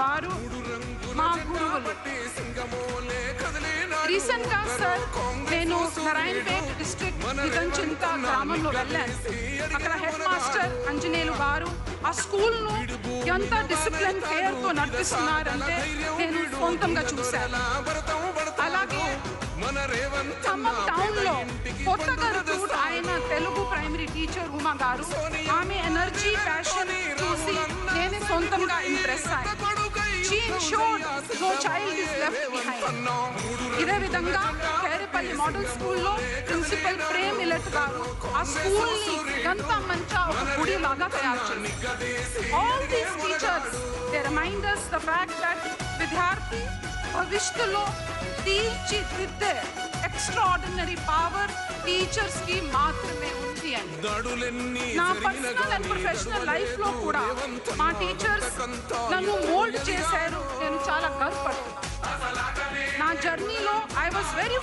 వారు మా గురువులు. రీసెంట్గా సార్ నేను నారాయణపేట్ డిస్ట్రిక్ట్ హితంచింత గ్రామంలో వెళ్ళాను. అక్కడ హెడ్ మాస్టర్ ఆంజనేయులు గారు ఆ స్కూల్ను ఎంత డిసిప్లిన్ కేర్తో నడిపిస్తున్నారంటే నేను సొంతంగా చూశాను. అలాగే ఖమ్మం టౌన్లో కొత్తగా రిక్రూట్ అయిన తెలుగు ప్రైమరీ టీచర్ ఉమా గారు, ఆమె ఎనర్జీ ప్యాషన్ చూసి నేను సొంతంగా ఇంప్రెస్ అయ్యాను. She ensured no child is left behind. ఇదే విధంగా కేరేపల్లి మోడల్ స్కూల్లో ప్రిన్సిపల్ ప్రేమ్ ఇలట్ గారు ఆ స్కూల్ని ఎంత మంచి ఒక గుడి లాగా తయారు చేశారు. All these teachers, they remind us the fact that విద్యార్థి భవిష్యత్తులో తీర్చిదిద్దే ఎక్స్ట్రాఆర్డినరీ పవర్ టీచర్స్ కి మాత్రమే ఉంది అని. నా పర్సనల్ అండ్ ప్రొఫెషనల్ లైఫ్ లో కూడా మా టీచర్స్ నన్ను మోల్డ్ చేశారు. నేను చాలా గర్వపడుతున్నాను. నా జర్నీలో ఐ వాజ్ వెరీ